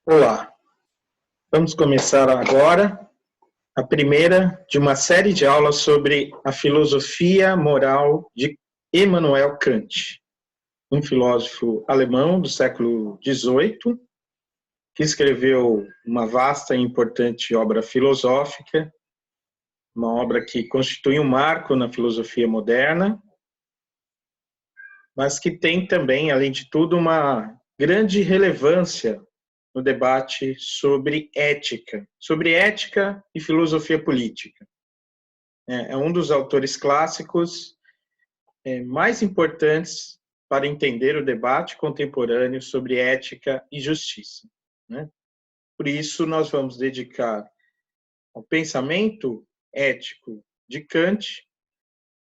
Olá, vamos começar agora a primeira de uma série de aulas sobre a filosofia moral de Immanuel Kant, um filósofo alemão do século XVIII, que escreveu uma vasta e importante obra filosófica, uma obra que constitui um marco na filosofia moderna, mas que tem também, além de tudo, uma grande relevância no debate sobre ética e filosofia política. É um dos autores clássicos mais importantes para entender o debate contemporâneo sobre ética e justiça. Por isso, nós vamos dedicar ao pensamento ético de Kant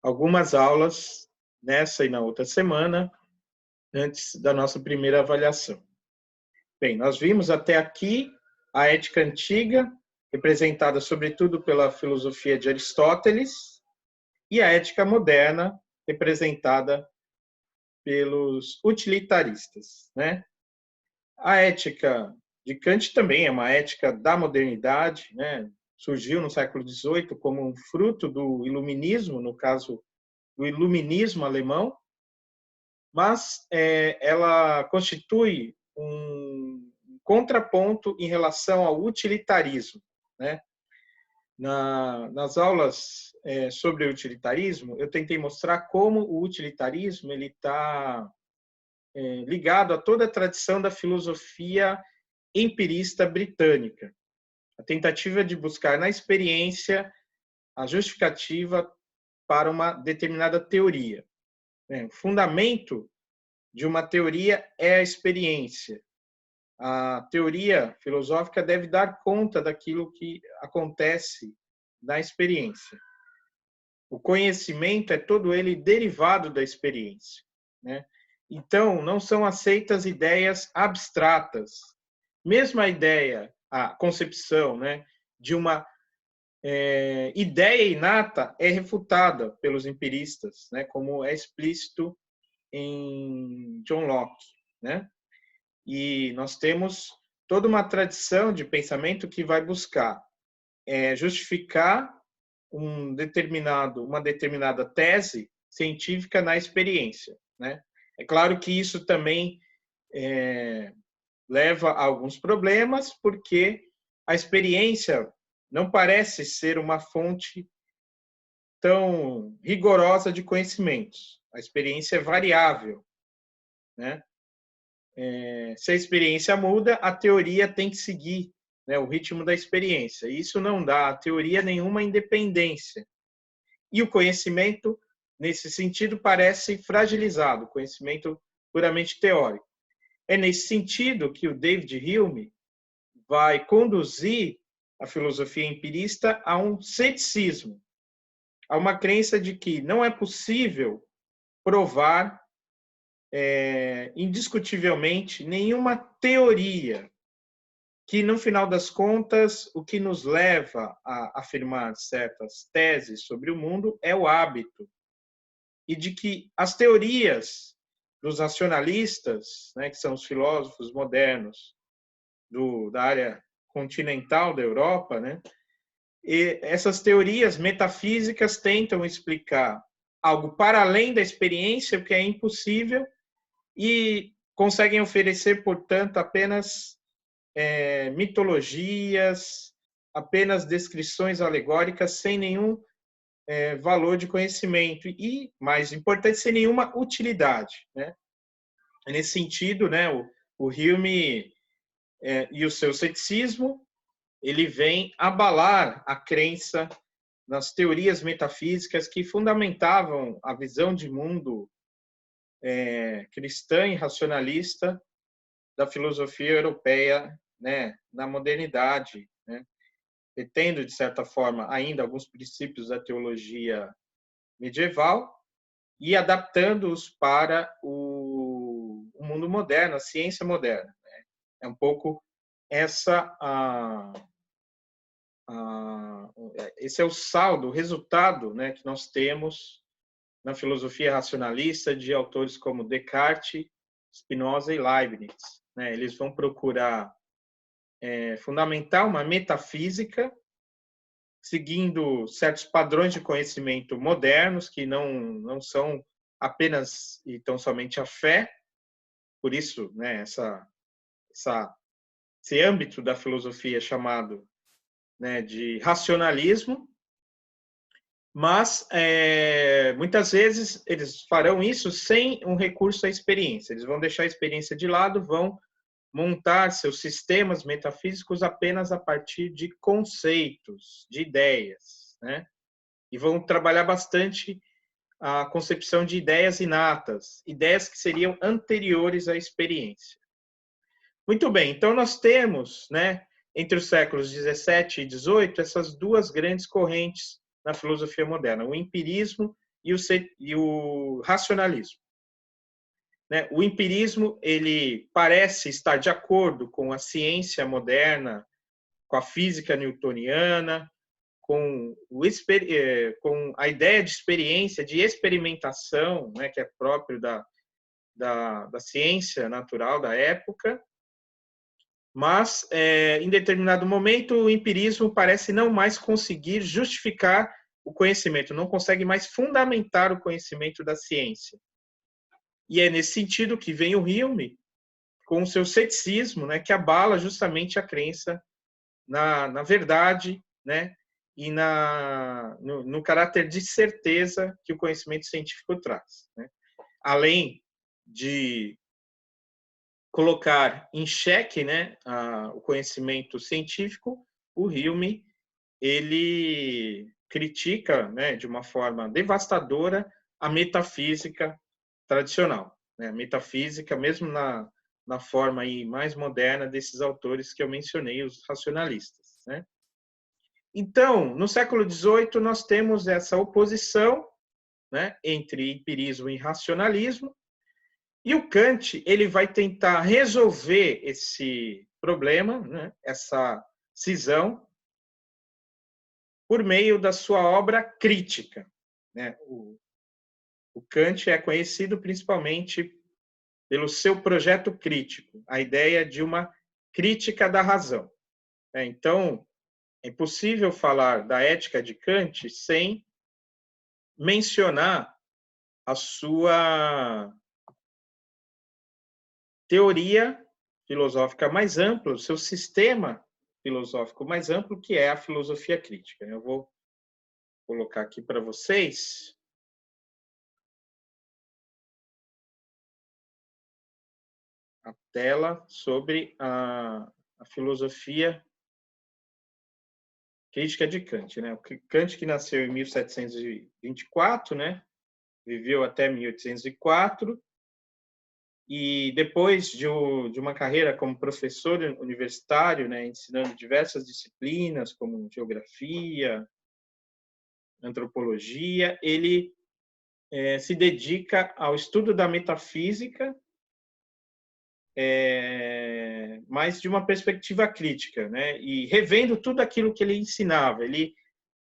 algumas aulas nessa e na outra semana, antes da nossa primeira avaliação. Bem, nós vimos até aqui a ética antiga, representada sobretudo pela filosofia de Aristóteles, e a ética moderna, representada pelos utilitaristas. A ética de Kant também é uma ética da modernidade, surgiu no século XVIII como um fruto do iluminismo, no caso do iluminismo alemão, mas ela constitui um contraponto em relação ao utilitarismo. Nas aulas sobre o utilitarismo, eu tentei mostrar como o utilitarismo ele está ligado a toda a tradição da filosofia empirista britânica. A tentativa de buscar na experiência a justificativa para uma determinada teoria. O fundamento de uma teoria é a experiência. A teoria filosófica deve dar conta daquilo que acontece na experiência. O conhecimento é todo ele derivado da experiência. Então, não são aceitas ideias abstratas. Mesmo a ideia, a concepção de uma ideia inata é refutada pelos empiristas, como é explícito em John Locke. E nós temos toda uma tradição de pensamento que vai buscar justificar uma determinada tese científica na experiência. É claro que isso também leva a alguns problemas, porque a experiência não parece ser uma fonte tão rigorosa de conhecimentos. A experiência é variável. Se a experiência muda, a teoria tem que seguir o ritmo da experiência. Isso não dá à teoria nenhuma independência. E o conhecimento, nesse sentido, parece fragilizado, conhecimento puramente teórico. É nesse sentido que o David Hume vai conduzir a filosofia empirista a um ceticismo, a uma crença de que não é possível provar indiscutivelmente nenhuma teoria, que no final das contas o que nos leva a afirmar certas teses sobre o mundo é o hábito, e de que as teorias dos racionalistas, que são os filósofos modernos da área continental da Europa, e essas teorias metafísicas tentam explicar algo para além da experiência, o que é impossível, e conseguem oferecer, portanto, apenas mitologias, apenas descrições alegóricas, sem nenhum valor de conhecimento e, mais importante, sem nenhuma utilidade. Nesse sentido, o Hume e o seu ceticismo, ele vem abalar a crença nas teorias metafísicas que fundamentavam a visão de mundo cristã e racionalista da filosofia europeia na modernidade, retendo, de certa forma, ainda alguns princípios da teologia medieval e adaptando-os para o mundo moderno, a ciência moderna. É um pouco esse é o saldo, o resultado que nós temos na filosofia racionalista de autores como Descartes, Spinoza e Leibniz. Eles vão procurar fundamental, uma metafísica, seguindo certos padrões de conhecimento modernos, que não são apenas e tão somente a fé. Por isso, né, esse âmbito da filosofia é chamado, né, de racionalismo, mas muitas vezes eles farão isso sem um recurso à experiência. Eles vão deixar a experiência de lado, vão montar seus sistemas metafísicos apenas a partir de conceitos, de ideias, né? E vão trabalhar bastante a concepção de ideias inatas, ideias que seriam anteriores à experiência. Muito bem, então nós temos, né, entre os séculos 17 e 18, essas duas grandes correntes na filosofia moderna, o empirismo e o racionalismo. Né? O empirismo, ele parece estar de acordo com a ciência moderna, com a física newtoniana, com a ideia de experiência, de experimentação, né, que é próprio da ciência natural da época. Mas, em determinado momento, o empirismo parece não mais conseguir justificar o conhecimento, não consegue mais fundamentar o conhecimento da ciência. E é nesse sentido que vem o Hume, com o seu ceticismo, né, que abala justamente a crença na verdade, né, e no caráter de certeza que o conhecimento científico traz. Né? Além de colocar em xeque, né, o conhecimento científico, o Hume ele critica, né, de uma forma devastadora a metafísica tradicional, né? A metafísica, mesmo na forma aí mais moderna desses autores que eu mencionei, os racionalistas. Né? Então, no século XVIII, nós temos essa oposição, né, entre empirismo e racionalismo, e o Kant ele vai tentar resolver esse problema, né, essa cisão, por meio da sua obra crítica. Né? O Kant é conhecido principalmente pelo seu projeto crítico, a ideia de uma crítica da razão. Então, é impossível falar da ética de Kant sem mencionar a sua teoria filosófica mais ampla, o seu sistema filosófico mais amplo, que é a filosofia crítica. Eu vou colocar aqui para vocês a tela sobre a filosofia crítica de Kant. Né? O Kant, que nasceu em 1724, né? Viveu até 1804, e depois de uma carreira como professor universitário, né, ensinando diversas disciplinas, como geografia, antropologia, ele se dedica ao estudo da metafísica, mas de uma perspectiva crítica, né, e revendo tudo aquilo que ele ensinava. Ele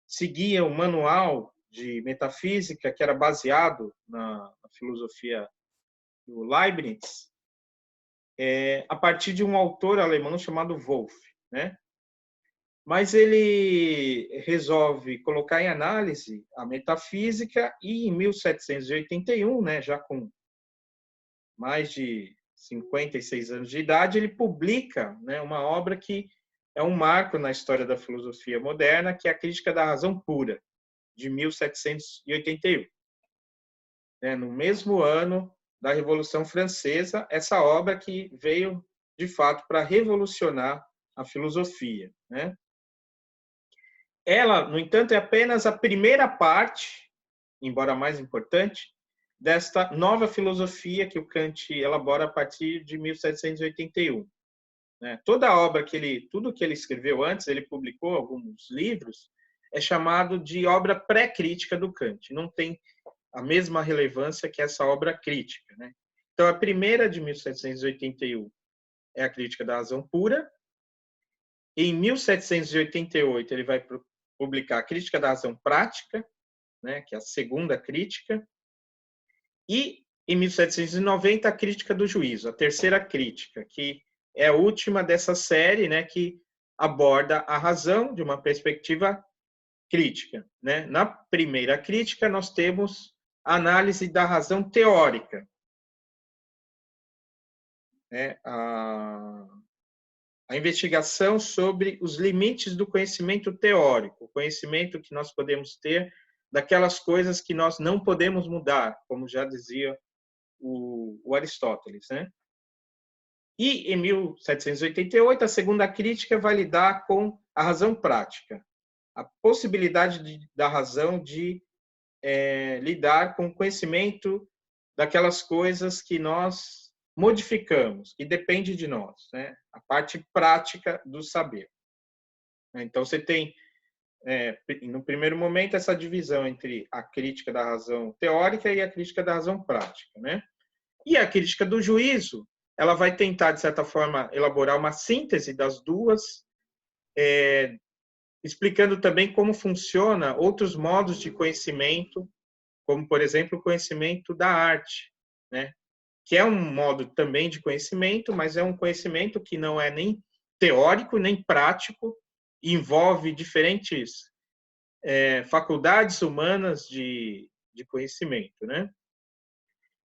seguia um manual de metafísica que era baseado na filosofia do Leibniz, a partir de um autor alemão chamado Wolff, né? Mas ele resolve colocar em análise a metafísica e, em 1781, né, já com mais de 56 anos de idade, ele publica, né, uma obra que é um marco na história da filosofia moderna, que é a Crítica da Razão Pura, de 1781. No mesmo ano da Revolução Francesa, essa obra que veio, de fato, para revolucionar a filosofia. Né? Ela, no entanto, é apenas a primeira parte, embora mais importante, desta nova filosofia que o Kant elabora a partir de 1781. Toda a obra tudo que ele escreveu antes, ele publicou alguns livros, é chamado de obra pré-crítica do Kant. Não tem a mesma relevância que essa obra crítica. Né? Então, a primeira de 1781 é a Crítica da Razão Pura. Em 1788, ele vai publicar a Crítica da Razão Prática, né, que é a segunda crítica. E, em 1790, a Crítica do Juízo, a terceira crítica, que é a última dessa série, né, que aborda a razão de uma perspectiva crítica, né? Na primeira crítica, nós temos a análise da razão teórica, né? A investigação sobre os limites do conhecimento teórico, o conhecimento que nós podemos ter daquelas coisas que nós não podemos mudar, como já dizia o Aristóteles, né? E, em 1788, a segunda crítica vai lidar com a razão prática, a possibilidade da razão de lidar com o conhecimento daquelas coisas que nós modificamos, que depende de nós, né? A parte prática do saber. Então, você tem, no primeiro momento, essa divisão entre a crítica da razão teórica e a crítica da razão prática, né? E a crítica do juízo, ela vai tentar, de certa forma, elaborar uma síntese das duas, explicando também como funciona outros modos de conhecimento, como, por exemplo, o conhecimento da arte, né? Que é um modo também de conhecimento, mas é um conhecimento que não é nem teórico, nem prático, envolve diferentes faculdades humanas de conhecimento, né?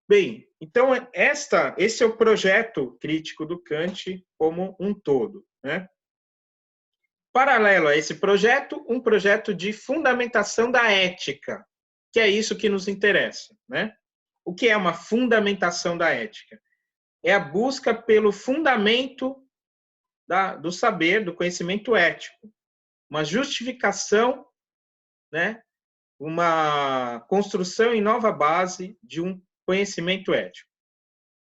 Bem, então esse é o projeto crítico do Kant como um todo, né? Paralelo a esse projeto, um projeto de fundamentação da ética, que é isso que nos interessa, né? O que é uma fundamentação da ética? É a busca pelo fundamento do saber, do conhecimento ético, uma justificação, né? Uma construção em nova base de um conhecimento ético.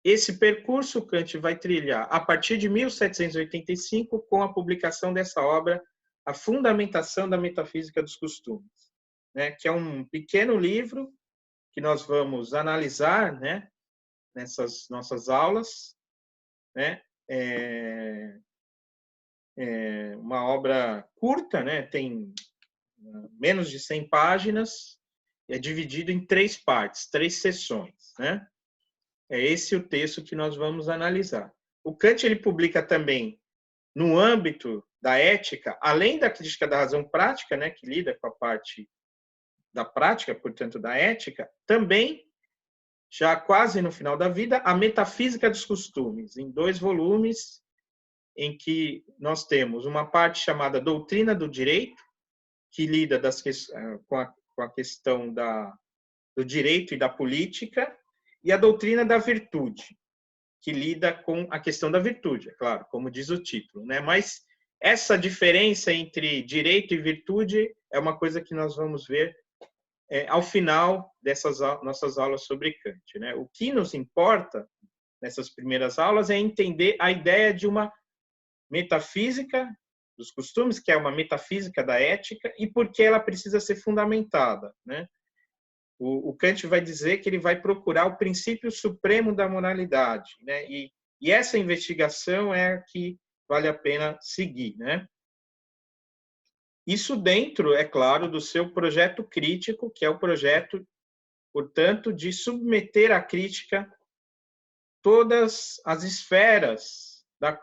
Esse percurso Kant vai trilhar a partir de 1785 com a publicação dessa obra, A Fundamentação da Metafísica dos Costumes, né? Que é um pequeno livro que nós vamos analisar, né? Nessas nossas aulas, né? Uma obra curta, né? Tem menos de 100 páginas, é dividido em 3 partes, 3 sessões, né? É esse o texto que nós vamos analisar. O Kant ele publica também, no âmbito da ética, além da crítica da razão prática, né, que lida com a parte da prática, portanto, da ética, também, já quase no final da vida, a Metafísica dos Costumes, em 2 volumes, em que nós temos uma parte chamada Doutrina do Direito, que lida com a questão do direito e da política, e a doutrina da virtude, que lida com a questão da virtude, é claro, como diz o título, né? Mas essa diferença entre direito e virtude é uma coisa que nós vamos ver ao final dessas nossas aulas sobre Kant, né? O que nos importa nessas primeiras aulas é entender a ideia de uma metafísica dos costumes, que é uma metafísica da ética, e por que ela precisa ser fundamentada, né? O Kant vai dizer que ele vai procurar o princípio supremo da moralidade, né? E essa investigação é a que vale a pena seguir, né? Isso dentro, é claro, do seu projeto crítico, que é o projeto, portanto, de submeter à crítica todas as esferas da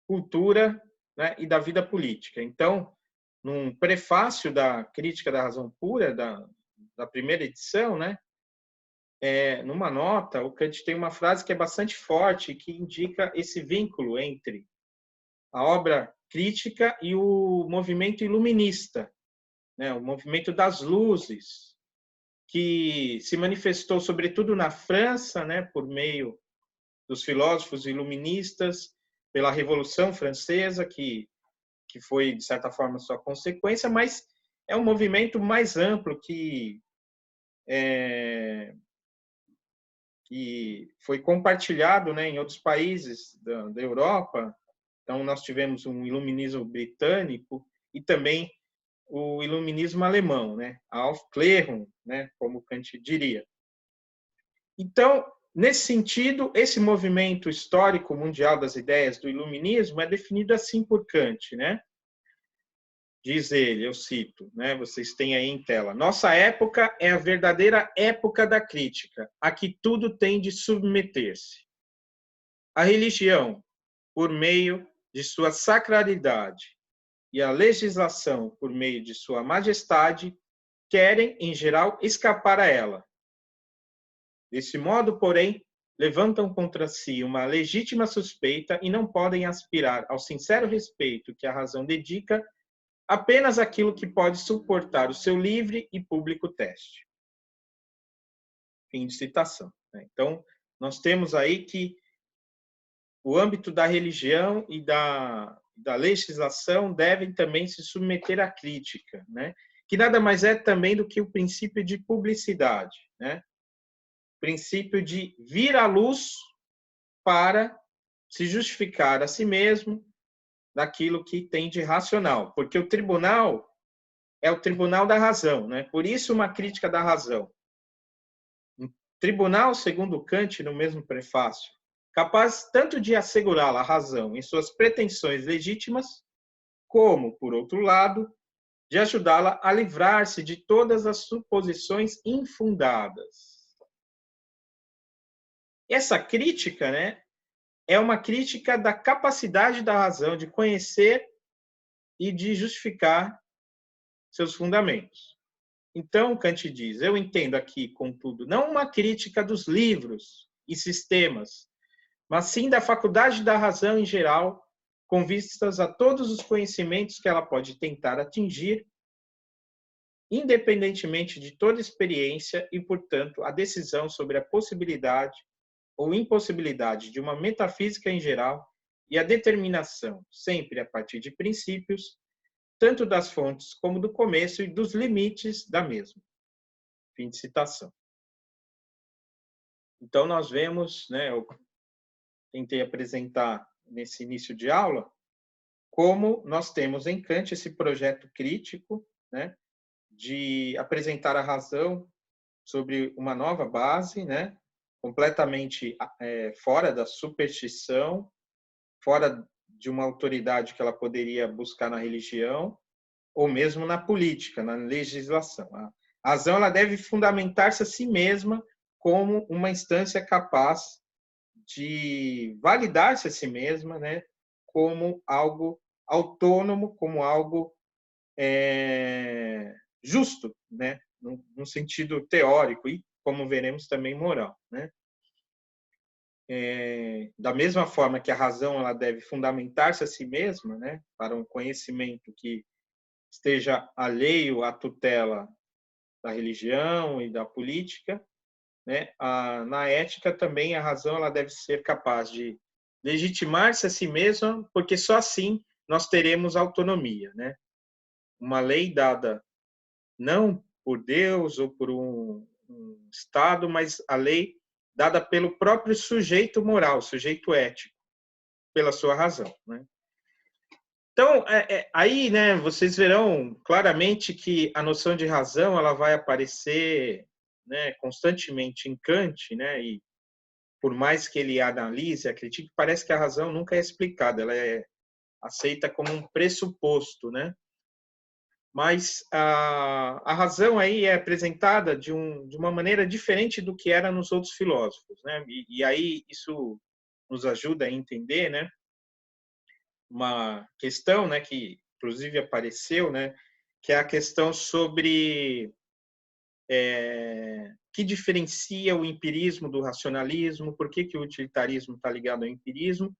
cultura, né, e da vida política. Então, num prefácio da Crítica da Razão Pura, da primeira edição, né, numa nota, o Kant tem uma frase que é bastante forte, que indica esse vínculo entre a obra crítica e o movimento iluminista, né, o movimento das luzes, que se manifestou sobretudo na França, né, por meio dos filósofos iluministas, pela Revolução Francesa, que foi, de certa forma, sua consequência, mas é um movimento mais amplo que foi compartilhado, né, em outros países da Europa. Então, nós tivemos um iluminismo britânico e também o iluminismo alemão, né, a Aufklärung, né, como Kant diria. Então, nesse sentido, esse movimento histórico mundial das ideias do iluminismo é definido assim por Kant, né? Diz ele, eu cito, né? Vocês têm aí em tela. Nossa época é a verdadeira época da crítica, a que tudo tem de submeter-se. A religião, por meio de sua sacralidade, e a legislação, por meio de sua majestade, querem, em geral, escapar a ela. Desse modo, porém, levantam contra si uma legítima suspeita e não podem aspirar ao sincero respeito que a razão dedica apenas àquilo que pode suportar o seu livre e público teste. Fim de citação. Então, nós temos aí que o âmbito da religião e da legislação devem também se submeter à crítica, né? Que nada mais é também do que o princípio de publicidade, né? Princípio de vir à luz para se justificar a si mesmo daquilo que tem de racional, porque o tribunal é o tribunal da razão, né? Por isso uma crítica da razão. Um tribunal, segundo Kant, no mesmo prefácio, capaz tanto de assegurá-la a razão em suas pretensões legítimas, como, por outro lado, de ajudá-la a livrar-se de todas as suposições infundadas. Essa crítica, né, é uma crítica da capacidade da razão de conhecer e de justificar seus fundamentos. Então, Kant diz, eu entendo aqui, contudo, não uma crítica dos livros e sistemas, mas sim da faculdade da razão em geral, com vistas a todos os conhecimentos que ela pode tentar atingir, independentemente de toda experiência e, portanto, a decisão sobre a possibilidade ou impossibilidade de uma metafísica em geral e a determinação, sempre a partir de princípios, tanto das fontes como do começo e dos limites da mesma. Fim de citação. Então, nós vemos, né, eu tentei apresentar nesse início de aula, como nós temos em Kant esse projeto crítico, né, de apresentar a razão sobre uma nova base, né, completamente fora da superstição, fora de uma autoridade que ela poderia buscar na religião, ou mesmo na política, na legislação. A razão ela deve fundamentar-se a si mesma como uma instância capaz de validar-se a si mesma, né, como algo autônomo, como algo justo, né, num sentido teórico e, como veremos, também moral, né? Da mesma forma que a razão ela deve fundamentar-se a si mesma, né, para um conhecimento que esteja alheio à tutela da religião e da política, né, na ética também a razão ela deve ser capaz de legitimar-se a si mesma, porque só assim nós teremos autonomia, né? Uma lei dada não por Deus ou por um Estado, mas a lei dada pelo próprio sujeito moral, sujeito ético, pela sua razão, né? Então, aí, né, vocês verão claramente que a noção de razão ela vai aparecer, né, constantemente em Kant, né, e por mais que ele analise, critique, parece que a razão nunca é explicada, ela é aceita como um pressuposto, né? Mas a razão aí é apresentada de uma maneira diferente do que era nos outros filósofos, né? E aí isso nos ajuda a entender, né, uma questão, né, que inclusive apareceu, né, que é a questão sobre que diferencia o empirismo do racionalismo, por que o utilitarismo está ligado ao empirismo,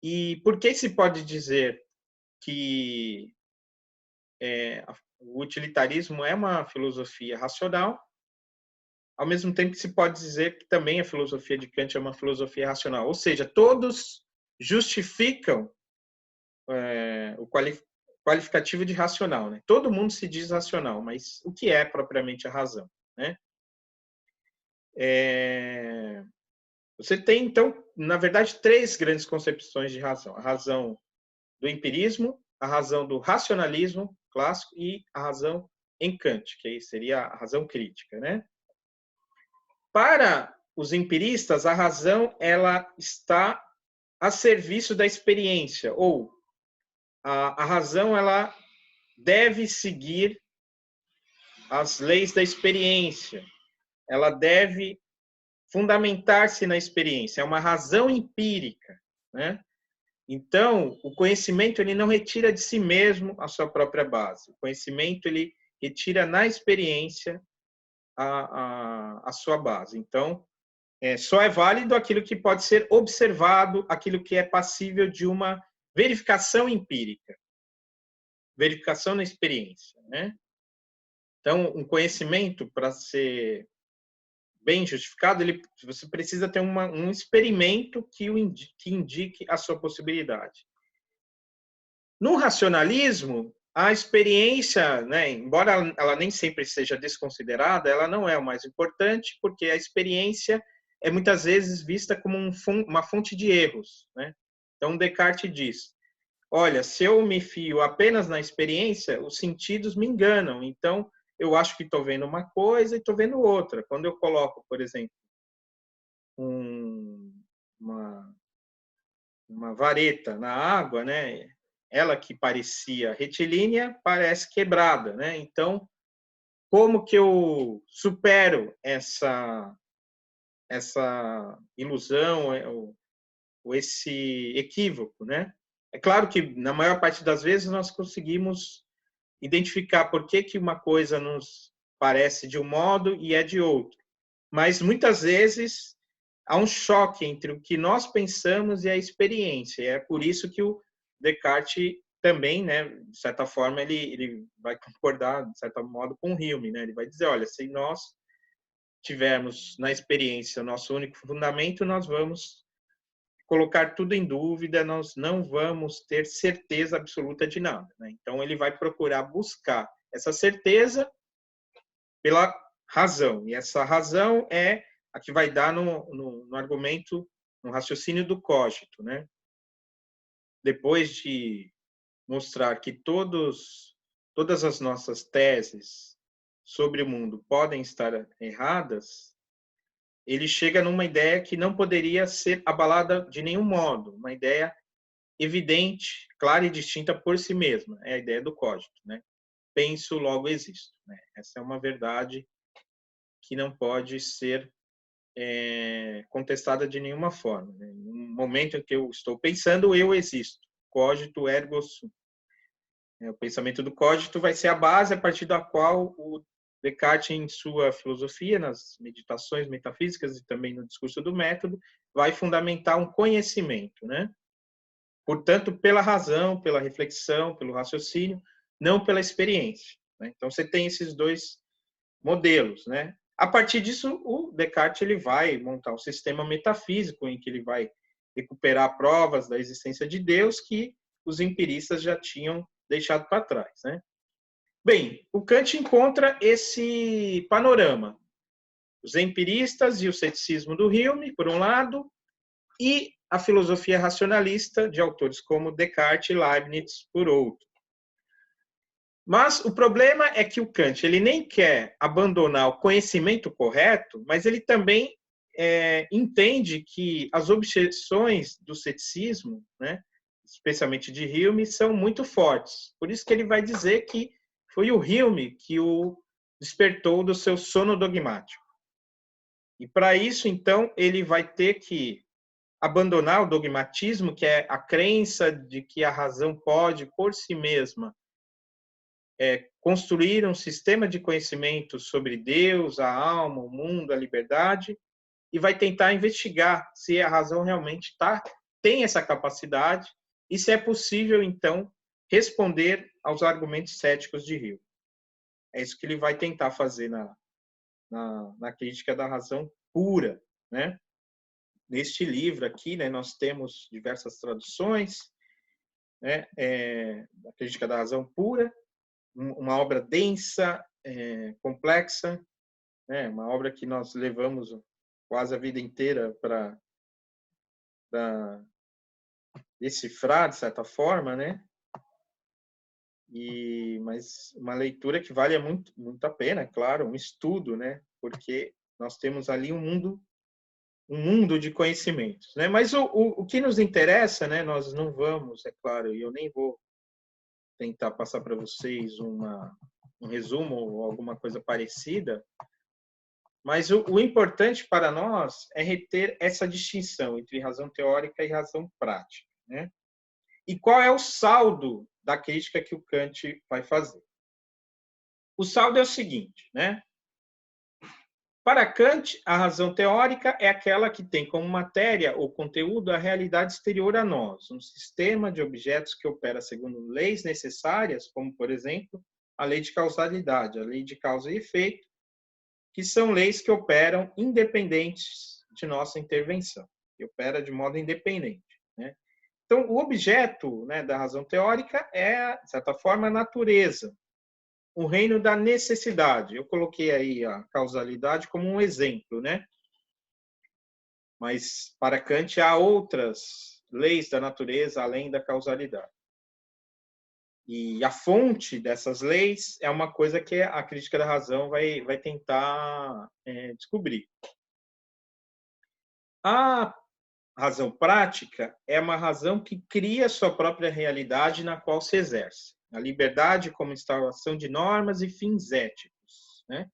e por que se pode dizer que o utilitarismo é uma filosofia racional, ao mesmo tempo que se pode dizer que também a filosofia de Kant é uma filosofia racional. Ou seja, todos justificam o qualificativo de racional, né? Todo mundo se diz racional, mas o que é propriamente a razão, né? Você tem, então, na verdade, três grandes concepções de razão. A razão do empirismo, a razão do racionalismo clássico e a razão em Kant, que aí seria a razão crítica, né? Para os empiristas, a razão ela está a serviço da experiência, ou a razão ela deve seguir as leis da experiência, ela deve fundamentar-se na experiência, é uma razão empírica, né? Então, o conhecimento ele não retira de si mesmo a sua própria base. O conhecimento ele retira na experiência a sua base. Então, só é válido aquilo que pode ser observado, aquilo que é passível de uma verificação empírica, verificação na experiência, né? Então, um conhecimento, para ser bem justificado, você precisa ter um experimento que indique a sua possibilidade. No racionalismo, a experiência, né, embora ela nem sempre seja desconsiderada, ela não é o mais importante, porque a experiência é muitas vezes vista como uma fonte de erros, né? Então, Descartes diz, olha, se eu me fio apenas na experiência, os sentidos me enganam. Então, eu acho que estou vendo uma coisa e estou vendo outra. Quando eu coloco, por exemplo, uma vareta na água, né? Ela que parecia retilínea parece quebrada, né? Então, como que eu supero essa ilusão ou esse equívoco, né? É claro que na maior parte das vezes nós conseguimos identificar por que uma coisa nos parece de um modo e é de outro, mas muitas vezes há um choque entre o que nós pensamos e a experiência. É por isso que o Descartes também, né, de certa forma, ele vai concordar, de certo modo, com o Hume. Né? Ele vai dizer, olha, se nós tivermos na experiência o nosso único fundamento, nós vamos colocar tudo em dúvida, nós não vamos ter certeza absoluta de nada. Né? Então, ele vai procurar buscar essa certeza pela razão. E essa razão é a que vai dar no argumento, no raciocínio do cogito. Né? Depois de mostrar que todas as nossas teses sobre o mundo podem estar erradas, ele chega numa ideia que não poderia ser abalada de nenhum modo, uma ideia evidente, clara e distinta por si mesma, é a ideia do cogito, né? Penso, logo existo. Né? Essa é uma verdade que não pode ser contestada de nenhuma forma. Né? No momento em que eu estou pensando, eu existo. Cogito ergo sum. O pensamento do cogito vai ser a base a partir da qual o Descartes, em sua filosofia, nas meditações metafísicas e também no discurso do método, vai fundamentar um conhecimento, né? Portanto, pela razão, pela reflexão, pelo raciocínio, não pela experiência. Né? Então, você tem esses dois modelos, né? A partir disso, o Descartes ele vai montar um sistema metafísico em que ele vai recuperar provas da existência de Deus que os empiristas já tinham deixado para trás, né? Bem, o Kant encontra esse panorama. Os empiristas e o ceticismo do Hume, por um lado, e a filosofia racionalista de autores como Descartes e Leibniz, por outro. Mas o problema é que o Kant ele nem quer abandonar o conhecimento correto, mas ele também entende que as objeções do ceticismo, né, especialmente de Hume, são muito fortes. Por isso que ele vai dizer que foi o Hume que o despertou do seu sono dogmático. E para isso, então, ele vai ter que abandonar o dogmatismo, que é a crença de que a razão pode, por si mesma, construir um sistema de conhecimento sobre Deus, a alma, o mundo, a liberdade, e vai tentar investigar se a razão realmente tem essa capacidade e se é possível, então, responder aos argumentos céticos de Hume. É isso que ele vai tentar fazer na crítica da razão pura, né? Neste livro aqui, né, nós temos diversas traduções, né, a crítica da razão pura, uma obra densa, complexa, né, uma obra que nós levamos quase a vida inteira para decifrar, de certa forma, né? Mas uma leitura que vale muito, muito a pena, claro, um estudo, né? Porque nós temos ali um mundo de conhecimentos, né? Mas o que nos interessa, né? Nós não vamos, é claro, e eu nem vou tentar passar para vocês um resumo ou alguma coisa parecida, mas o importante para nós é reter essa distinção entre razão teórica e razão prática, né? E qual é o saldo da crítica que o Kant vai fazer? O saldo é o seguinte, né? Para Kant, a razão teórica é aquela que tem como matéria ou conteúdo a realidade exterior a nós, um sistema de objetos que opera segundo leis necessárias, como, por exemplo, a lei de causalidade, a lei de causa e efeito, que são leis que operam independentes de nossa intervenção, que opera de modo independente, né? Então, o objeto, né, da razão teórica é, de certa forma, a natureza, o reino da necessidade. Eu coloquei aí a causalidade como um exemplo, né? Mas para Kant há outras leis da natureza além da causalidade. E a fonte dessas leis é uma coisa que a crítica da razão vai tentar descobrir. A razão prática é uma razão que cria sua própria realidade na qual se exerce. A liberdade como instauração de normas e fins éticos, né?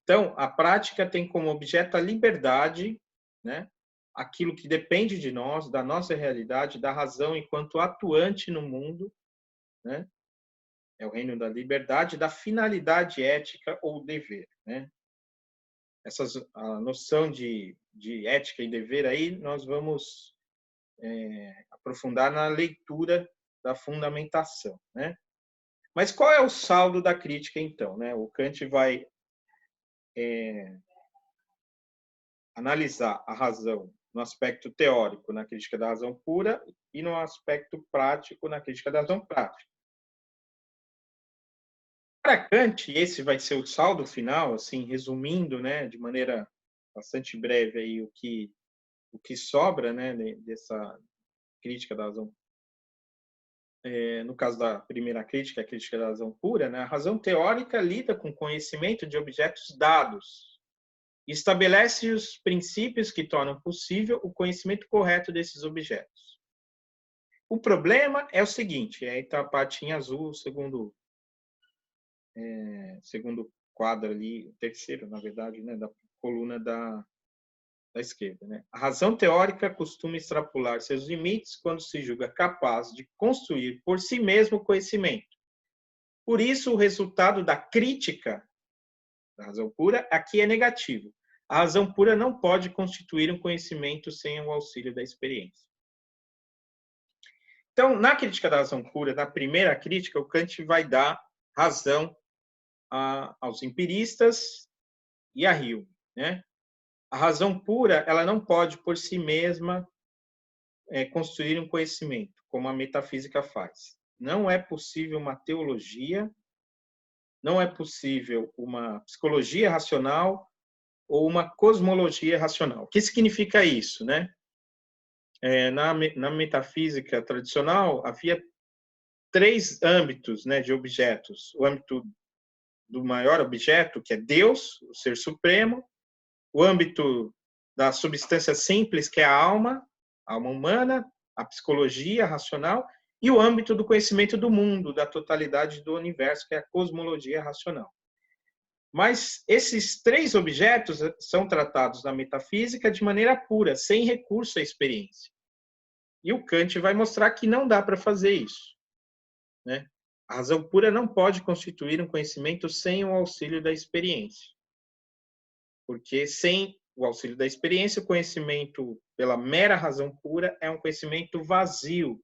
Então, a prática tem como objeto a liberdade, né? Aquilo que depende de nós, da nossa realidade, da razão enquanto atuante no mundo, né? É o reino da liberdade, da finalidade ética ou dever, né? A noção de ética e dever aí nós vamos aprofundar na leitura da fundamentação, né? Mas qual é o saldo da crítica, então, né? O Kant vai analisar a razão no aspecto teórico, na crítica da razão pura, e no aspecto prático, na crítica da razão prática. Para Kant, esse vai ser o saldo final, assim, resumindo, né, de maneira bastante breve aí o que sobra, né, dessa crítica da razão. No caso da primeira crítica, a crítica da razão pura, né, a razão teórica lida com conhecimento de objetos dados e estabelece os princípios que tornam possível o conhecimento correto desses objetos. O problema é o seguinte, aí está a parte em azul, segundo quadro ali, terceiro, na verdade, né, da coluna da esquerda, né? A razão teórica costuma extrapolar seus limites quando se julga capaz de construir por si mesmo o conhecimento. Por isso, o resultado da crítica da razão pura aqui é negativo. A razão pura não pode constituir um conhecimento sem o auxílio da experiência. Então, na crítica da razão pura, na primeira crítica, o Kant vai dar razão aos empiristas e a Hume, né? A razão pura, ela não pode por si mesma construir um conhecimento, como a metafísica faz. Não é possível uma teologia, não é possível uma psicologia racional ou uma cosmologia racional. O que significa isso, né? Na metafísica tradicional, havia 3 âmbitos, né, de objetos. O âmbito do maior objeto, que é Deus, o Ser Supremo, o âmbito da substância simples, que é a alma humana, a psicologia racional, e o âmbito do conhecimento do mundo, da totalidade do universo, que é a cosmologia racional. Mas esses 3 objetos são tratados na metafísica de maneira pura, sem recurso à experiência. E o Kant vai mostrar que não dá para fazer isso, né? A razão pura não pode constituir um conhecimento sem o auxílio da experiência. Porque sem o auxílio da experiência, o conhecimento pela mera razão pura é um conhecimento vazio,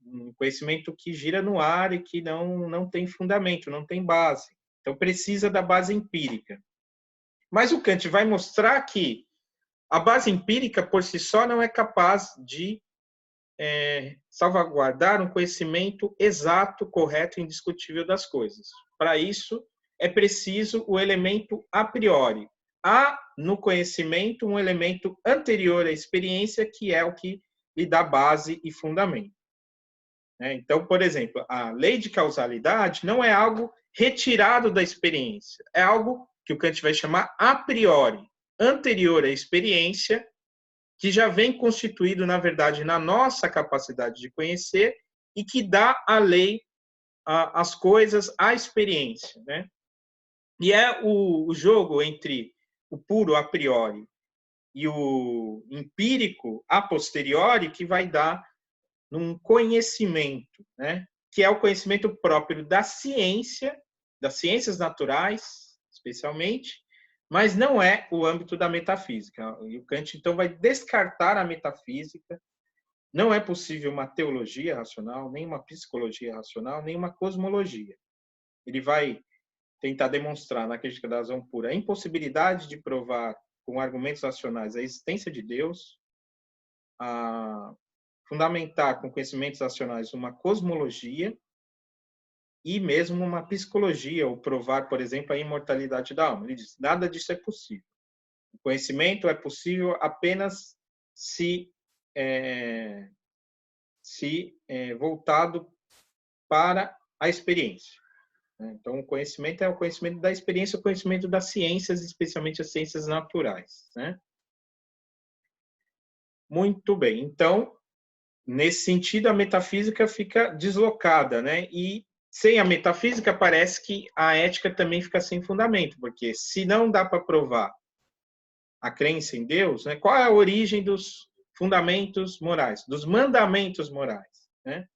um conhecimento que gira no ar e que não tem fundamento, não tem base. Então, precisa da base empírica. Mas o Kant vai mostrar que a base empírica, por si só, não é capaz de salvaguardar um conhecimento exato, correto e indiscutível das coisas. Para isso, é preciso o elemento a priori. Há no conhecimento um elemento anterior à experiência, que é o que lhe dá base e fundamento. Então, por exemplo, a lei de causalidade não é algo retirado da experiência, é algo que o Kant vai chamar a priori, anterior à experiência, que já vem constituído, na verdade, na nossa capacidade de conhecer e que dá à lei, às coisas, à experiência, né? E é o jogo entre o puro a priori e o empírico a posteriori que vai dar num conhecimento, né? Que é o conhecimento próprio da ciência, das ciências naturais, especialmente, mas não é o âmbito da metafísica. E o Kant, então, vai descartar a metafísica. Não é possível uma teologia racional, nem uma psicologia racional, nem uma cosmologia. Ele vai tentar demonstrar na crítica da razão pura a impossibilidade de provar com argumentos racionais a existência de Deus, a fundamentar com conhecimentos racionais uma cosmologia e mesmo uma psicologia, ou provar, por exemplo, a imortalidade da alma. Ele diz, nada disso é possível. O conhecimento é possível apenas se voltado para a experiência. Então, o conhecimento é o conhecimento da experiência, o conhecimento das ciências, especialmente as ciências naturais. Né? Muito bem. Então, nesse sentido, a metafísica fica deslocada, né? E sem a metafísica, parece que a ética também fica sem fundamento, porque se não dá para provar a crença em Deus, né? Qual é a origem dos fundamentos morais, dos mandamentos morais, né?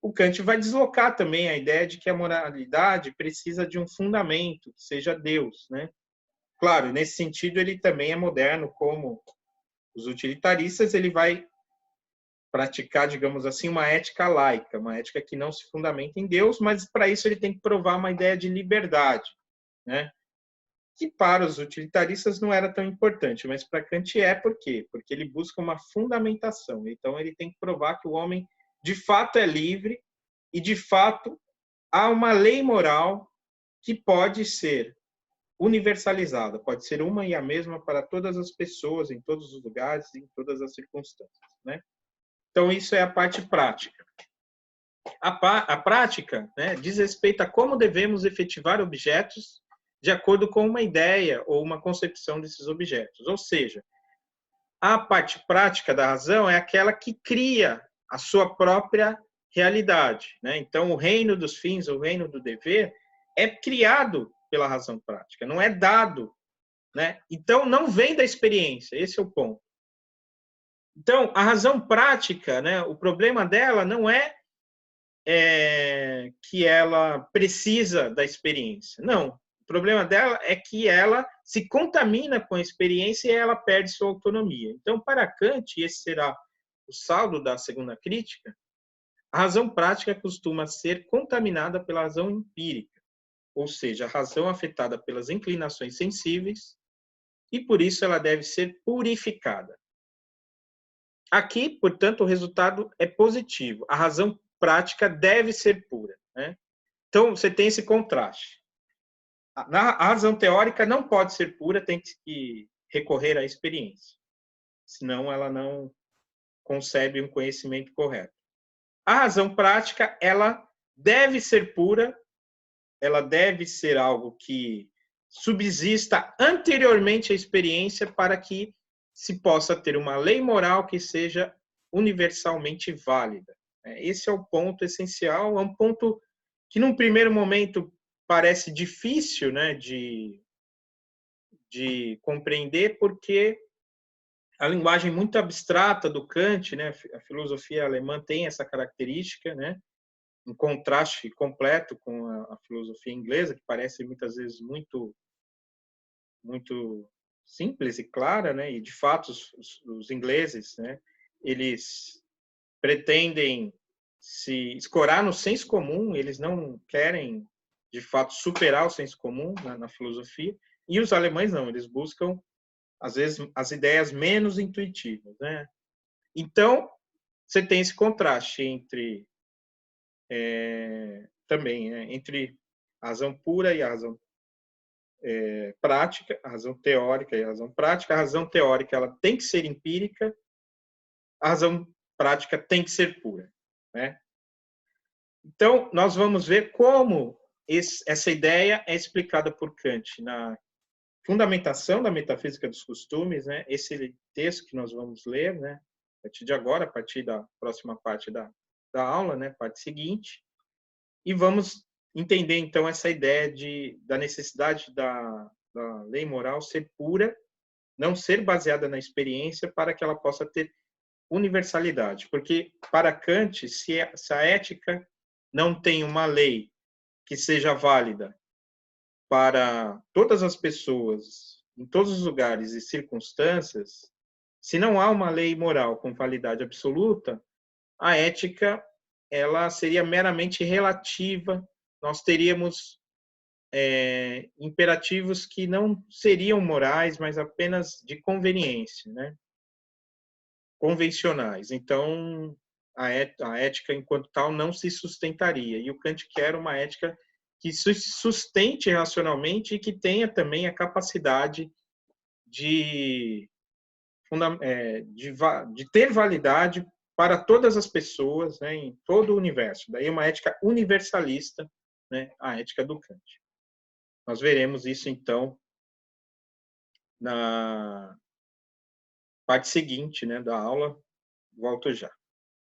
O Kant vai deslocar também a ideia de que a moralidade precisa de um fundamento, que seja Deus, né? Claro, nesse sentido ele também é moderno, como os utilitaristas, ele vai praticar, digamos assim, uma ética laica, uma ética que não se fundamenta em Deus, mas para isso ele tem que provar uma ideia de liberdade, né? Que para os utilitaristas não era tão importante, mas para Kant é. Por quê? Porque ele busca uma fundamentação. Então ele tem que provar que o homem de fato é livre e de fato há uma lei moral que pode ser universalizada, pode ser uma e a mesma para todas as pessoas, em todos os lugares, em todas as circunstâncias, né? Então isso é a parte prática. A prática, né, diz respeito a como devemos efetivar objetos de acordo com uma ideia ou uma concepção desses objetos. Ou seja, a parte prática da razão é aquela que cria a sua própria realidade, né? Então, o reino dos fins, o reino do dever, é criado pela razão prática, não é dado, né? Então, não vem da experiência, esse é o ponto. Então, a razão prática, né, o problema dela não é que ela precisa da experiência. Não. O problema dela é que ela se contamina com a experiência e ela perde sua autonomia. Então, para Kant, e esse será o saldo da segunda crítica, a razão prática costuma ser contaminada pela razão empírica, ou seja, a razão afetada pelas inclinações sensíveis, e por isso ela deve ser purificada. Aqui, portanto, o resultado é positivo. A razão prática deve ser pura, né? Então, você tem esse contraste. A razão teórica não pode ser pura, tem que recorrer à experiência. Senão, ela não concebe um conhecimento correto. A razão prática, ela deve ser pura, ela deve ser algo que subsista anteriormente à experiência para que se possa ter uma lei moral que seja universalmente válida. Esse é o ponto essencial, é um ponto que, num primeiro momento, parece difícil, né, de compreender, porque a linguagem muito abstrata do Kant, né, a filosofia alemã tem essa característica, né, em contraste completo com a filosofia inglesa, que parece muitas vezes muito simples e clara, né, e de fato os ingleses, né, eles pretendem se escorar no senso comum, eles não querem, de fato, superar o senso comum na filosofia, e os alemães não, eles buscam, às vezes, as ideias menos intuitivas, né? Então, você tem esse contraste entre, também, né, entre a razão pura e a razão prática, a razão teórica e a razão prática. A razão teórica ela tem que ser empírica, a razão prática tem que ser pura, né? Então, nós vamos ver como essa ideia é explicada por Kant na Fundamentação da Metafísica dos Costumes, né? Esse texto que nós vamos ler, né? A partir de agora, a partir da próxima parte da aula, né? Parte seguinte, e vamos entender, então, essa ideia da necessidade da lei moral ser pura, não ser baseada na experiência, para que ela possa ter universalidade, porque para Kant, se a ética não tem uma lei que seja válida para todas as pessoas, em todos os lugares e circunstâncias, se não há uma lei moral com validade absoluta, a ética ela seria meramente relativa. Nós teríamos imperativos que não seriam morais, mas apenas de conveniência, né? Convencionais. Então, a ética, enquanto tal, não se sustentaria. E o Kant quer uma ética que se sustente racionalmente e que tenha também a capacidade de, de ter validade para todas as pessoas, né, em todo o universo. Daí uma ética universalista, né, a ética do Kant. Nós veremos isso, então, na parte seguinte, né, da aula. Volto já.